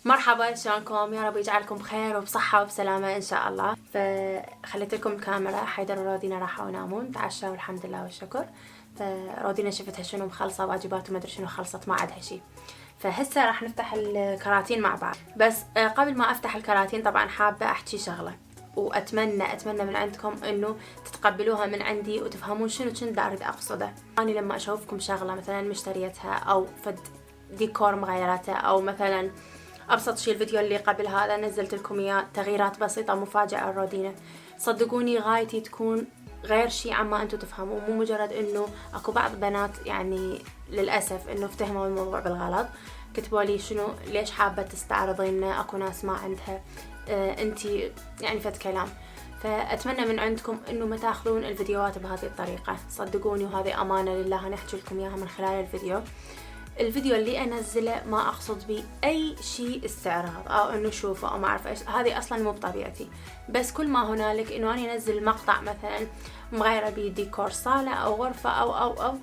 مرحبا، شلونكم؟ يا رب يجعلكم بخير وبصحة وبسلامة إن شاء الله. فخليت لكم الكاميرا. حيدر ورودينا راحوا ينامون، تعشوا والحمد لله والشكر. فرودينا شفتها شنو مخلصة واجبات وما أدري شنو خلصت، ما عندها شي. فهسه راح نفتح الكراتين مع بعض. بس قبل ما أفتح الكراتين طبعا حابة أحكي شغلة، وأتمنى من عندكم إنه تتقبلوها من عندي وتفهمون شنو كنت أريد أقصده. أنا لما أشوفكم شغلة مثلا مشتريتها أو فد ديكور مغيرته، أو مثلا أبسط شيء الفيديو اللي قبل هذا نزلت لكم إياه تغييرات بسيطة مفاجأة لرودينا، صدقوني غايتي تكون غير شيء عما أنتم تفهموا. مو مجرد إنه أكو بعض بنات يعني للأسف إنه افتهموا الموضوع بالغلط، كتبوا لي شنو ليش حابة تستعرضين، أكو ناس ما عندها أنتي يعني فد كلام. فأتمنى من عندكم إنه ما تاخذون الفيديوهات بهذه الطريقة، صدقوني وهذه أمانة لله نحكي لكم إياها من خلال الفيديو اللي انزله ما اقصد بيه اي شيء استعراض او انه شوفه او ما اعرف ايش، هذه اصلا مو بطبيعتي. بس كل ما هنالك انه انا انزل مقطع مثلا مغيره بيه ديكور صاله او غرفه او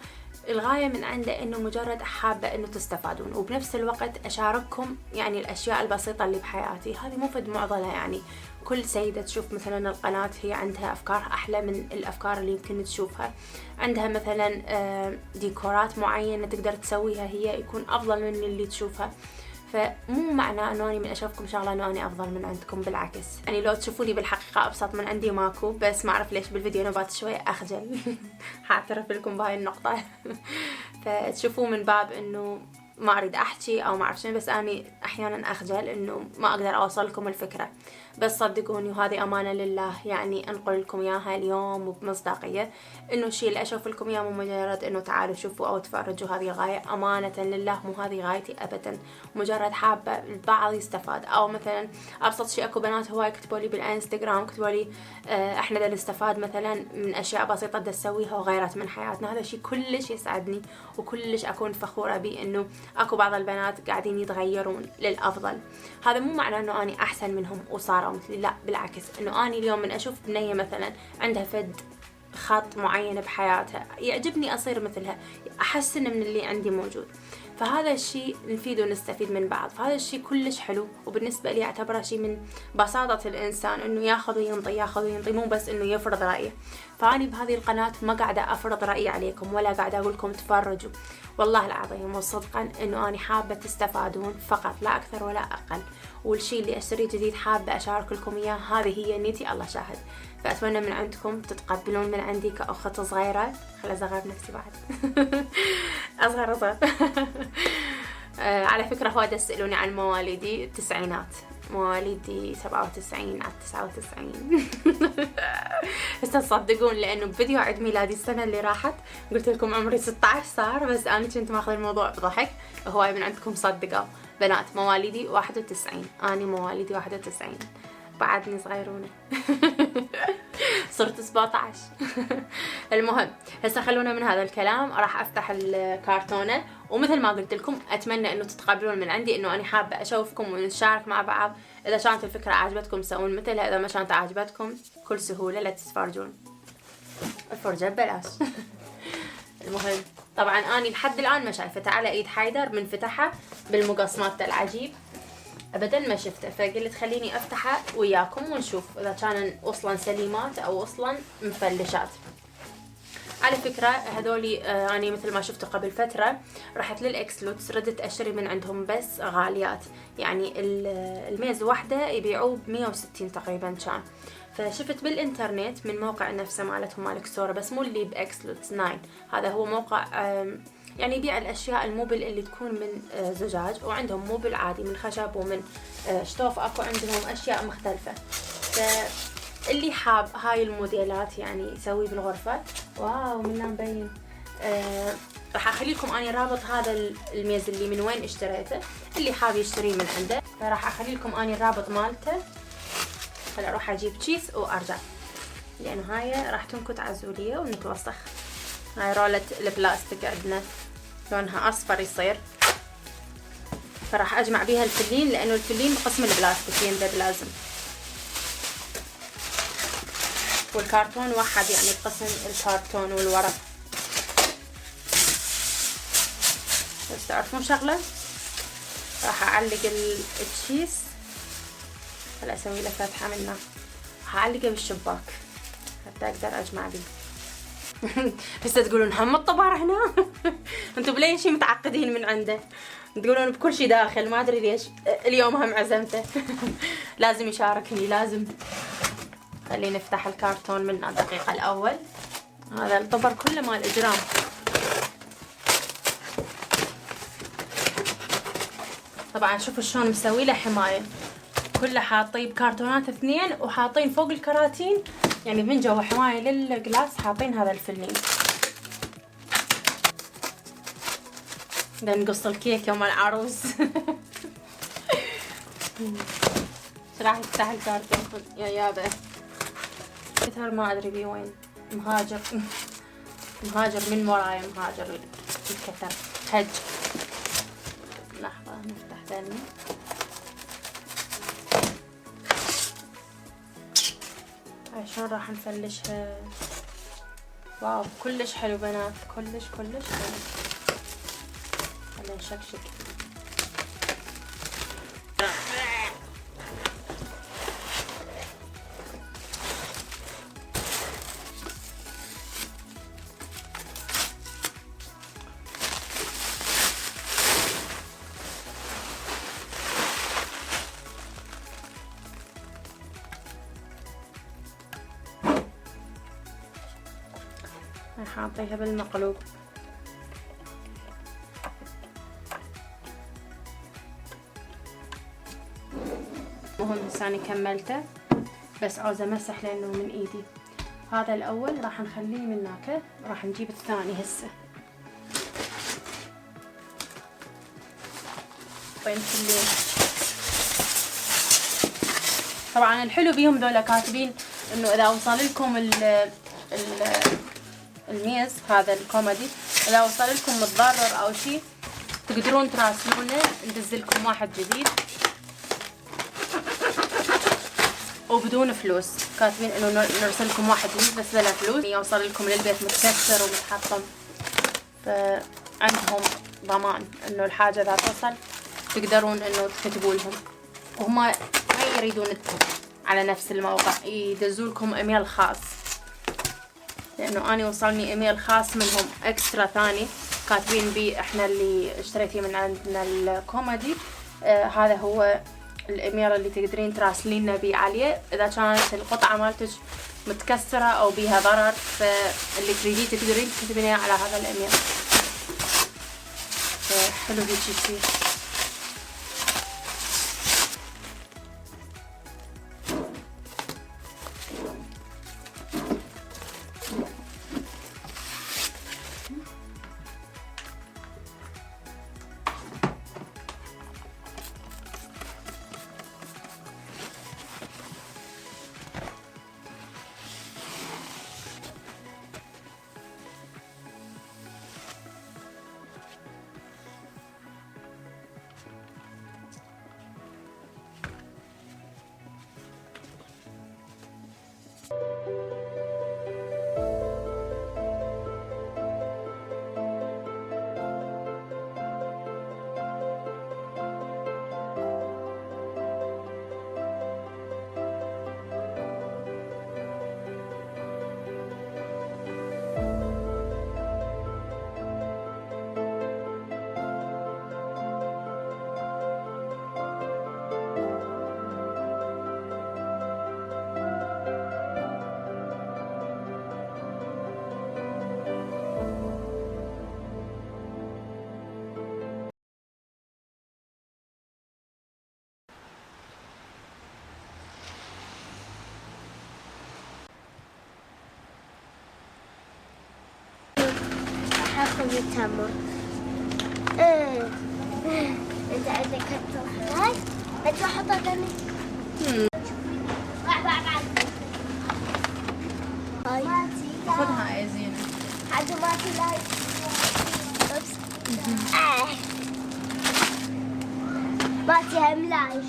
الغايه من عنده انه مجرد حابه انه تستفادون، وبنفس الوقت اشارككم يعني الاشياء البسيطه اللي بحياتي. هذه مو فد معضله، يعني كل سيدة تشوف مثلا القناة هي عندها أفكار أحلى من الأفكار اللي يمكن تشوفها، عندها مثلا ديكورات معينة تقدر تسويها هي يكون أفضل من اللي تشوفها. فمو معنى أنه أنا من أشوفكم شغلة أنه أنا أفضل من عندكم، بالعكس. يعني لو تشوفوني بالحقيقة أبسط من عندي ماكو، بس ما أعرف ليش بالفيديو نبات شوية أخجل حاعترف لكم بهاي النقطة فتشوفوا من باب أنه ما أريد أحكي أو ما أعرف شنو، بس أنا أحيانا أخجل إنه ما أقدر أوصل لكم الفكرة. بس صدقوني وهذه أمانة لله، يعني أنقل لكم إياها اليوم وبمصداقية إنه الشيء اللي أشوف لكم إياه مو مجرد إنه تعالوا شوفوا أو تفرجوا، هذه غاية أمانة لله، مو هذه غايتي أبدا. مجرد حابة البعض يستفاد، أو مثلا أبسط شيء أكو بنات هواي كتبوا لي بالإنستغرام، كتبوا لي إحنا دا نستفاد مثلا من أشياء بسيطة دا نسويها وغيرت من حياتنا. هذا شيء كلش يسعدني وكلش أكون فخورة بيه، إنه أكو بعض البنات قاعدين يتغيرون للأفضل. هذا مو معناه إنه أنا أحسن منهم وصاروا مثلي، لا بالعكس. إنه أنا اليوم من أشوف بنية مثلا عندها فد خط معين بحياتها يعجبني أصير مثلها، أحسن من اللي عندي موجود. فهذا الشيء نفيد ونستفيد من بعض، فهذا الشيء كلش حلو. وبالنسبة لي أعتبره شيء من بساطة الإنسان، إنه ياخذ وينطي مو بس إنه يفرض رأيه. فأنا بهذه القناة ما قاعدة أفرض رأيي عليكم ولا قاعدة أقول لكم تفرجوا، والله العظيم وصدقا إنه أنا حابة تستفادون فقط، لا أكثر ولا أقل. والشيء اللي أشتريه جديد حابة أشارك لكم إياه، هذه هي نيتي، الله شاهد. فأتمنى من عندكم تتقبلون من عندي كأخت صغيرة. خل أصغر نفسي بعد أصغر على فكرة هواي يسألوني عن مواليدي التسعينات، مواليدي 97 على 99 بس تصدقون لأنه بفيديو عيد ميلادي السنة اللي راحت قلت لكم عمري 16 صار، بس أنا كنت ماخذ الموضوع بضحك. هواي من عندكم صدقوا بنات مواليدي 91، أنا مواليدي 91، بعدني صغيرونة صرت 17 المهم هسه خلونا من هذا الكلام، راح افتح الكرتونة. ومثل ما قلت لكم اتمنى انه تتقبلون من عندي انه انا حابة اشوفكم ونشارك مع بعض. اذا كانت الفكرة عجبتكم سوون مثلها، اذا ما كانت عجبتكم كل سهولة لا تتفرجون، الفرجة ببلاش المهم طبعا اني لحد الان ما شايفته على ايد حيدر من فتحها بالمقص العجيب، ابدا ما شفته. فقلت خليني افتحه وياكم ونشوف اذا كان اصلا سليمات او اصلا مفلشات. على فكرة هذولي اني مثل ما شفتوا قبل فترة رحت للإكسلوتس، ردت اشتري من عندهم بس غاليات، يعني الميز واحدة يبيعوه ب160 تقريبا كان. فشفت بالانترنت من موقع نفسه مالتهم مال كسورة، بس مو اللي باكسلوتس 9، هذا هو موقع يعني يبيع الاشياء الموبل اللي تكون من زجاج، وعندهم موبل عادي من خشب ومن شطوف، اكو عندهم اشياء مختلفة. فاللي حاب هاي الموديلات يعني يسوي بالغرفة. واو منها مبين. راح اخلي لكم اني رابط هذا الميز اللي من وين اشتريته، اللي حاب يشتريه من عنده. فراح اخلي لكم اني الرابط مالته. هلا اروح اجيب تشيس وارجع، لانه هاي راح تنكت عزولية ونتوسخ. هاي رولة البلاستيك عندنا لونها اصفر يصير، فراح اجمع بيها الفلين، لانه الفلين بقسم البلاستيك يندب لازم، والكرتون وحد يعني بقسم الكرتون والورق. بس تعرفون شغلة، راح اعلق التشيز. هلا اسوي له فتحه منه، راح اعلقه بالشباك حتى اقدر اجمع بيه. هسه تقولون هم الطبار هنا. انتم بلاي شي متعقدين من عنده، تقولون بكل شي داخل، ما ادري ليش اليوم هم عزمته. لازم يشاركني لازم. خلينا نفتح الكرتون من الدقيقة الاول. هذا الطبر كله مال اجرام. طبعا شوفوا شلون مسوي له حماية، كله حاطين بكرتونات 2 وحاطين فوق الكراتين يعني من جوا حماية للجلاس، حاطين هذا الفلين. بدنا نقص الكيك يوم العروس. ايش راح يفتح الكرتون يا يابا؟ كثر ما ادري بيه وين مهاجر. مهاجر من ورايا، مهاجر الكثر هج. لحظة نفتح ثاني. شلون راح نفلشها؟ واو كلش حلو بنات، كلش كلش حلو. خلينا نشكشك. حاطيها بالمقلوب. مهم هسه أنا كملته، بس عاوزة امسح لانه من ايدي. هذا الاول راح نخليه من هناك، راح نجيب الثاني هسه. وين كلين. طبعا الحلو بيهم ذولا كاتبين انه اذا وصل لكم الميز هذا الكوميدي، اذا وصل لكم متضرر او شيء تقدرون تراسلونه ندزلكم واحد جديد وبدون فلوس. كاتبين انه نرسلكم واحد جديد بس بلا فلوس، يوصل لكم للبيت متكسر ومتحطم، فعندهم ضمان انه الحاجه اذا توصل تقدرون انه تكتبوا لهم، وهم ما يريدون على نفس الموقع، يدزوا لكم ايميل خاص. لانه انا وصلني ايميل خاص منهم اكسترا ثاني كاتبين بيه احنا اللي اشتريتيه من عندنا الكوميدي، هذا هو الايميل اللي تقدرين تراسلينا بيه عليه اذا كانت القطعه مالتك متكسره او بيها ضرر، فاللي تريديه تقدرين تكتبينه على هذا الايميل. حلو هيك يصير. حاخذ التمر. انت عندك هاي انت حطها ثاني. هاي خذها يا زينة. عاد ما في لاي. اوبس. ما فيها ملاي.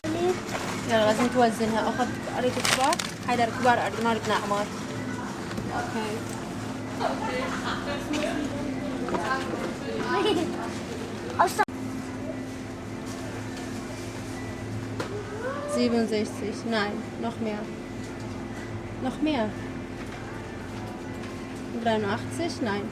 يلا لازم توزنها. اخذ اريد كبار، حيدر كبار اريد ما اريد ناعمات. اوكي. 67, nein, noch mehr. Noch mehr. 83, nein.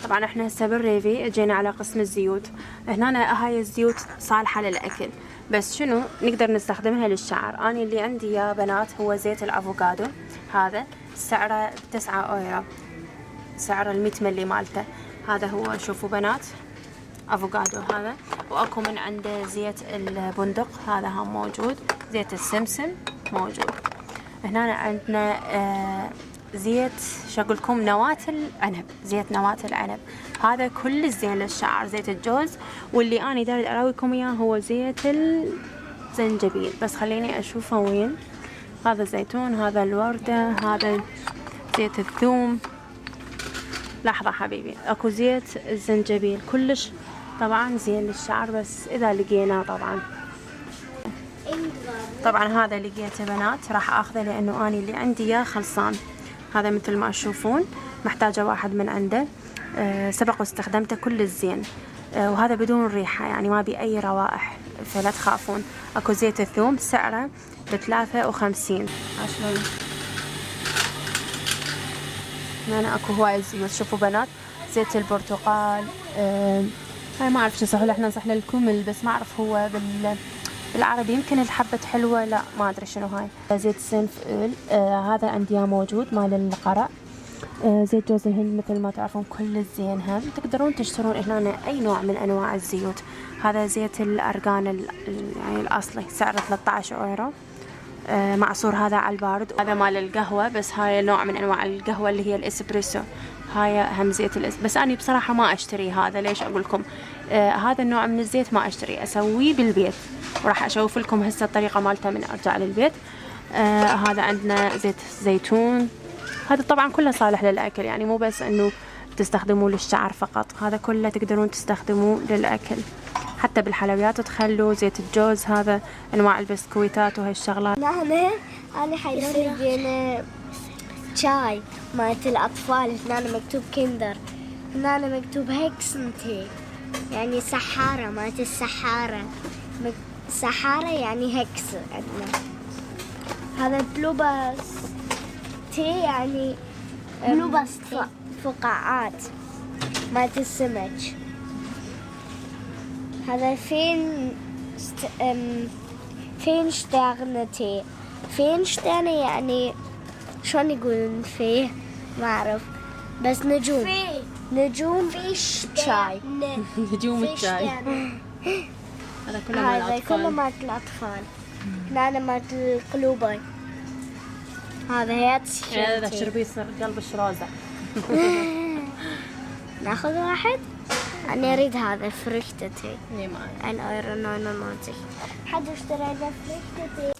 طبعا احنا هسه بالريفي اجينا على قسم الزيوت. هنا هاي الزيوت صالحة للأكل، بس شنو نقدر نستخدمها للشعر. أنا اللي عندي يا بنات هو زيت الأفوكادو، هذا سعره 9 أورو، سعر 100 ملي مالته. هذا هو، شوفوا بنات، افوكادو هذا. واكو من عنده زيت البندق، هذا هم موجود. زيت السمسم موجود. هنا عندنا زيت شقولكم نواة العنب، زيت نواة العنب، هذا كل زين للشعر. زيت الجوز، واللي انا داري اراويكم اياه هو زيت الزنجبيل، بس خليني اشوفه وين. هذا الزيتون، هذا الوردة، هذا زيت الثوم. لحظة حبيبي، اكو زيت الزنجبيل كلش طبعا زين للشعر، بس اذا لقيناه طبعا هذا لقيته بنات راح اخذه، لانه اني اللي عندي يا خلصان. هذا مثل ما تشوفون محتاجة واحد من عنده، سبق واستخدمته كل الزين، وهذا بدون ريحة يعني ما بي اي روائح، فلا تخافون. اكو زيت الثوم سعره ب53. شلون هنا اكو هواي زيوت. شوفوا بنات، زيت البرتقال، هاي ما اعرف شو صح له، احنا نصح له الكمل، بس ما اعرف هو بالعربي يمكن الحبة حلوة، لا ما ادري شنو هاي. زيت السنفل، هذا عندي موجود مال القرع. زيت جوز الهند مثل ما تعرفون كل الزين. هم تقدرون تشترون هنا اي نوع من انواع الزيوت. هذا زيت الارغان يعني الاصلي، سعره 13 اورو، معصور هذا على البارد. هذا مال القهوة، بس هاي نوع من انواع القهوة اللي هي الاسبريسو، هاي هم زيت بس انا بصراحة ما اشتري هذا. ليش اقول لكم هذا النوع من الزيت ما اشتري، اسويه بالبيت، وراح اشوف لكم هسه الطريقة مالته من ارجع للبيت. هذا عندنا زيت زيتون، هذا طبعا كله صالح للاكل، يعني مو بس انه تستخدموه للشعر فقط، هذا كله تقدرون تستخدموه للاكل، حتى بالحلويات تخلوا. زيت الجوز، هذا انواع البسكويتات وهالشغلات. أنا حيصير لنا شاي مالت الأطفال، هنا مكتوب كندر، هنا مكتوب هكسنتي يعني سحارة، مالت السحارة، سحارة يعني هكس عندنا. هذا بلوباس تي يعني بلوباس تي فقاعات مالت السمك. هذا فينشتاغنتي، فينشتاغن يعني شلون يقولون فيه ما أعرف، بس نجوم نجوم شاي نجوم الشاي. هذا كله مال هذا كله مال الأطفال. هنا مال القلوبي، هذا هذا تشربيه يصير قلبش روزة. ناخذ واحد. أنا أريد هذا فريختتي. أنا أيرونونوتي. حد اشترى هذا فريختتي.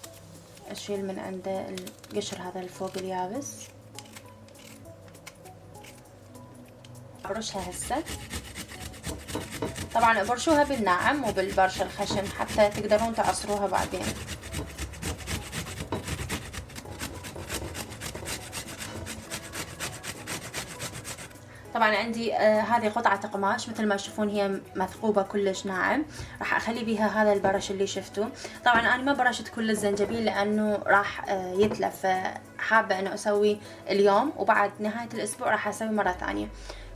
أشيل من عنده القشر هذا الفوق اليابس، أبرشها هسه. طبعا ابرشوها بالناعم مو بالبرش الخشن، حتى تقدرون تعصروها بعدين. طبعا عندي هذه قطعة قماش مثل ما تشوفون هي مثقوبة كلش ناعم، راح اخلي بيها هذا البرش اللي شفتوه. طبعا انا ما برشت كل الزنجبيل لانه راح يتلف، حابة انه اسوي اليوم وبعد نهاية الاسبوع راح اسوي مرة ثانية،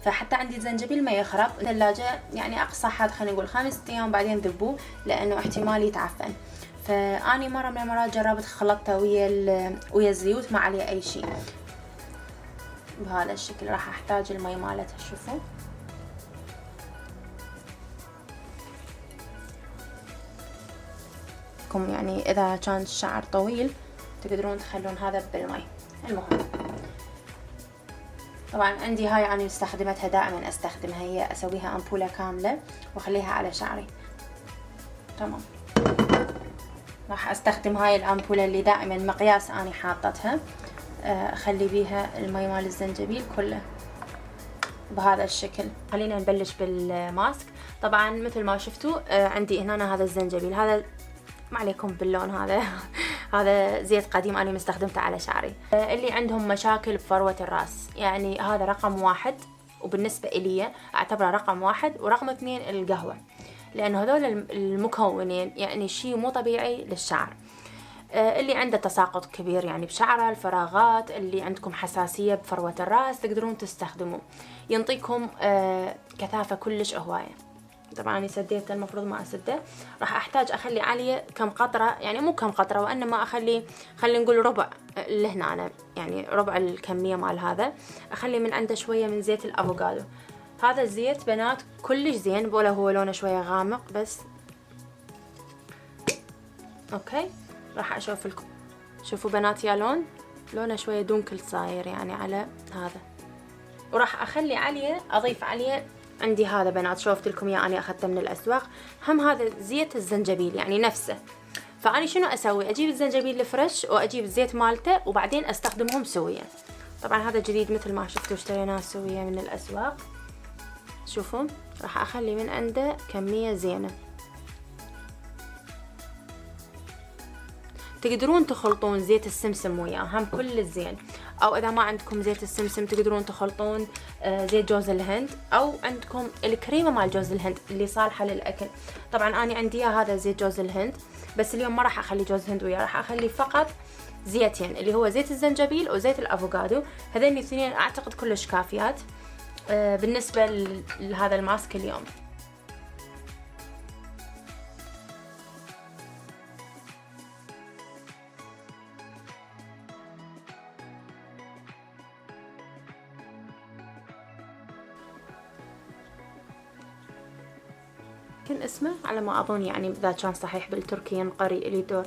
فحتى عندي الزنجبيل ما يخرب. الثلاجة يعني اقصى حد خلينا نقول 5 ايام بعدين ذبوه، لانه احتمال يتعفن. فاني مرة من المرات جربت خلطته ويا الزيوت ما عليه اي شيء بهذا الشكل. راح احتاج المي مالتها، شوفوا يعني اذا كان الشعر طويل تقدرون تخلون هذا بالمي. المهم طبعا عندي هاي انا استخدمتها دائما، استخدمها هي اسويها امبولة كاملة واخليها على شعري. تمام، راح استخدم هاي الامبولة اللي دائما مقياس اني حاطتها، اخلي بيها المي مال الزنجبيل كله بهذا الشكل. خلينا نبلش بالماسك. طبعا مثل ما شفتوا عندي هنا هذا الزنجبيل، هذا ما عليكم باللون هذا هذا زيت قديم انا مستخدمته على شعري. اللي عندهم مشاكل بفروة الراس يعني هذا رقم 1، وبالنسبة إلي اعتبره رقم 1. ورقم 2 القهوة. لأنه هذول المكونين يعني شيء مو طبيعي للشعر. اللي عنده تساقط كبير يعني بشعره، الفراغات، اللي عندكم حساسية بفروة الرأس، تقدرون تستخدموه، ينطيكم كثافة كلش هواية. طبعا أنا سديته، المفروض ما أسده. راح أحتاج أخلي عليه كم قطرة، يعني مو كم قطرة، وإنما خلينا نقول ربع اللي هنا، يعني ربع الكمية مال هذا. أخلي من عنده شوية من زيت الأفوكادو. هذا الزيت بنات كلش زين، ولا هو لونه شوية غامق بس. أوكي، راح أشوف لكم. شوفوا بنات يا لونه شوية دونكل صاير يعني على هذا. وراح أخلي عليه، أضيف عليه عندي هذا بنات، شوفت لكم يا أنا أخذته من الأسواق، هم هذا زيت الزنجبيل يعني نفسه. فأنا شنو أسوي؟ أجيب الزنجبيل الفريش وأجيب الزيت مالته وبعدين أستخدمهم سويا. طبعا هذا جديد مثل ما شفتوا، اشتريناه سويا من الأسواق. شوفوا راح أخلي من عنده كمية زينة. تقدرون تخلطون زيت السمسم وياه هم كل الزين، او اذا ما عندكم زيت السمسم تقدرون تخلطون زيت جوز الهند، او عندكم الكريمه مال جوز الهند اللي صالحه للاكل. طبعا انا عندي هذا زيت جوز الهند، بس اليوم ما راح اخلي جوز الهند وياه، راح اخلي فقط زيتين اللي هو زيت الزنجبيل وزيت الافوكادو. هذين الاثنين اعتقد كلش كافيات بالنسبه لهذا الماسك اليوم. كان اسمه على ما أظن يعني إذا كان صحيح بالتركي ينقري إليدور.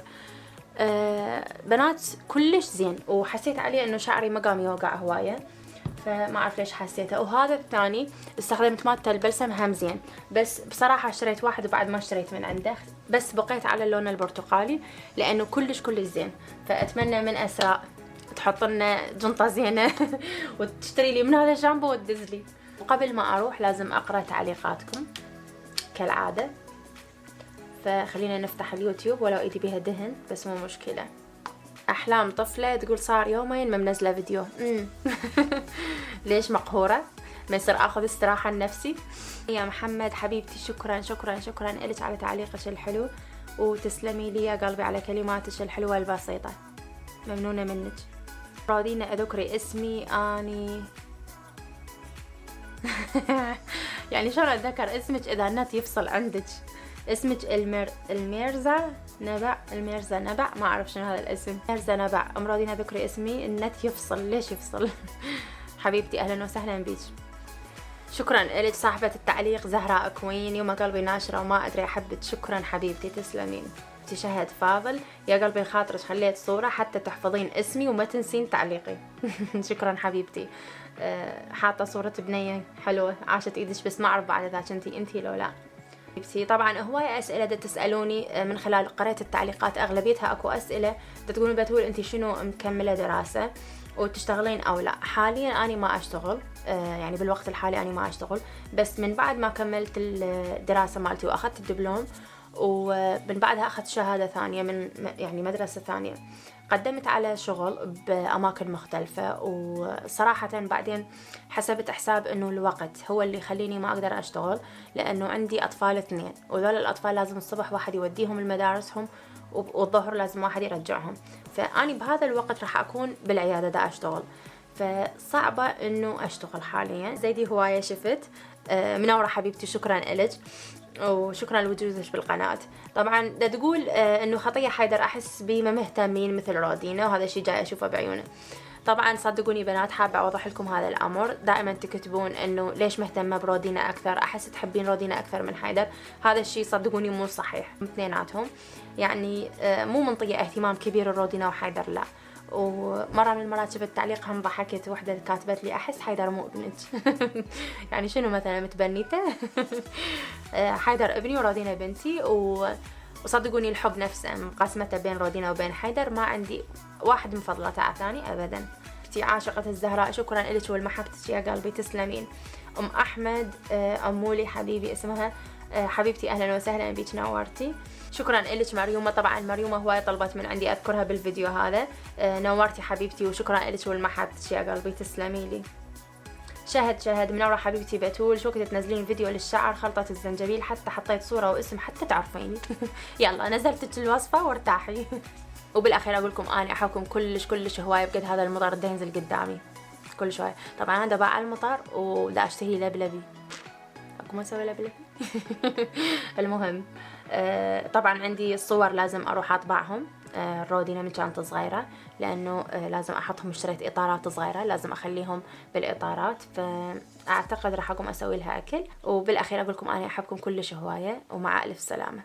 بنات كلش زين، وحسيت عليه إنه شعري ما قام يوقع هواية، فما أعرف ليش حسيته. وهذا الثاني استخدمت مالته البلسم هم زين، بس بصراحة اشتريت واحد وبعد ما اشتريت من عنده، بس بقيت على اللون البرتقالي لأنه كلش زين. فأتمنى من أسراء تحط لنا جنطة زينة وتشتري لي من هذا الشامبو وتدز لي. وقبل ما أروح لازم أقرأ تعليقاتكم كالعادة، فخلينا نفتح اليوتيوب ولو ايدي بيها دهن بس مو مشكلة. أحلام طفلة تقول صار يومين ما منزلة فيديو. ليش مقهورة؟ ما يصير أخذ استراحة لنفسي؟ يا محمد حبيبتي شكرا إلك على تعليقك الحلو، وتسلمي لي يا قلبي على كلماتك الحلوة البسيطة، ممنونة منك. راضينا أذكري اسمي أني. يعني شلون أتذكر اسمك إذا النت يفصل عندك؟ اسمك الميرزا نبع، ما أعرف شنو هذا الاسم. ميرزا نبع، راضينا ذكري اسمي، النت يفصل، ليش يفصل؟ حبيبتي أهلا وسهلا بيك. شكرا إلك صاحبة التعليق زهراء كوين، يوم قلبي ناشرة وما أدري أحبك. شكرا حبيبتي تسلمين. شهد فاضل يا قلبي خاطرك خليت صورة حتى تحفظين اسمي وما تنسين تعليقي. شكرا حبيبتي. حاطة صورة بنية حلوة، عاشت ايدك، بس ما اعرف بعد اذا كنتي لو لا. حبيبتي طبعا هواية اسئلة تسألوني من خلال قريت التعليقات، اغلبيتها اكو اسئلة تقولون بتقول انتي شنو مكملة دراسة وتشتغلين او لا. حاليا اني ما اشتغل، يعني بالوقت الحالي اني ما اشتغل، بس من بعد ما كملت الدراسة مالتي واخذت الدبلوم، ومن بعدها أخذت شهادة ثانية من يعني مدرسة ثانية، قدمت على شغل بأماكن مختلفة. وصراحة بعدين حسبت حساب إنه الوقت هو اللي يخليني ما أقدر أشتغل، لأنه عندي أطفال 2، وذول الأطفال لازم الصبح واحد يوديهم المدارسهم والظهر لازم واحد يرجعهم، فأني بهذا الوقت راح أكون بالعيادة دا أشتغل، فصعبة إنه أشتغل حاليا. زيدي هواية شفت. منورة حبيبتي شكرا إلك، وشكرا لوجودك بالقناة. طبعا دا تقول انه خطية حيدر احس بي ما مهتمين مثل رودينا، وهذا الشيء جاي اشوفه بعيونه. طبعا صدقوني بنات حابة اوضح لكم هذا الامر، دائما تكتبون انه ليش مهتمة برودينا اكثر، احس تحبين رودينا اكثر من حيدر. هذا الشيء صدقوني مو صحيح، اثنيناتهم يعني مو منطية اهتمام كبير لرودينا وحيدر لا. ومرة من المرات شفت تعليق هم ضحكت، وحدة كاتبت لي احس حيدر مو ابنك. يعني شنو مثلا متبنيته؟ حيدر ابني ورودينا بنتي، وصدقوني الحب نفسه مقاسمته بين رودينا وبين حيدر، ما عندي واحد مفضلة على ثاني ابدا. اختي عاشقة الزهراء شكرا لك والمحبتك يا قلبي تسلمين. ام احمد امولي حبيبي اسمها، حبيبتي اهلا وسهلا بيك نورتي. شكرا لك مريومة، طبعا مريومة هواية طلبت من عندي اذكرها بالفيديو هذا. نورتي حبيبتي وشكرا لك والمحبتك يا قلبي تسلمي لي. شهد منورة حبيبتي بتول، شو كنت تنزلين فيديو للشعر خلطة الزنجبيل، حتى حطيت صورة واسم حتى تعرفيني. يلا نزلت الوصفة وارتاحي. وبالاخير اقول لكم اني احبكم كلش هوايه بقد هذا المطر ده ينزل قدامي كل شويه. طبعا انا باع المطر ودا اشتهي لبلبي، اكو اسوي لبلبي. المهم طبعا عندي الصور لازم اروح اطبعهم. رودينا من كانت صغيره، لانه لازم احطهم، اشتريت اطارات صغيره لازم اخليهم بالاطارات، فاعتقد راح اقوم اسوي لها اكل. وبالاخير اقول لكم اني احبكم كلش هوايه، ومع الف سلامه.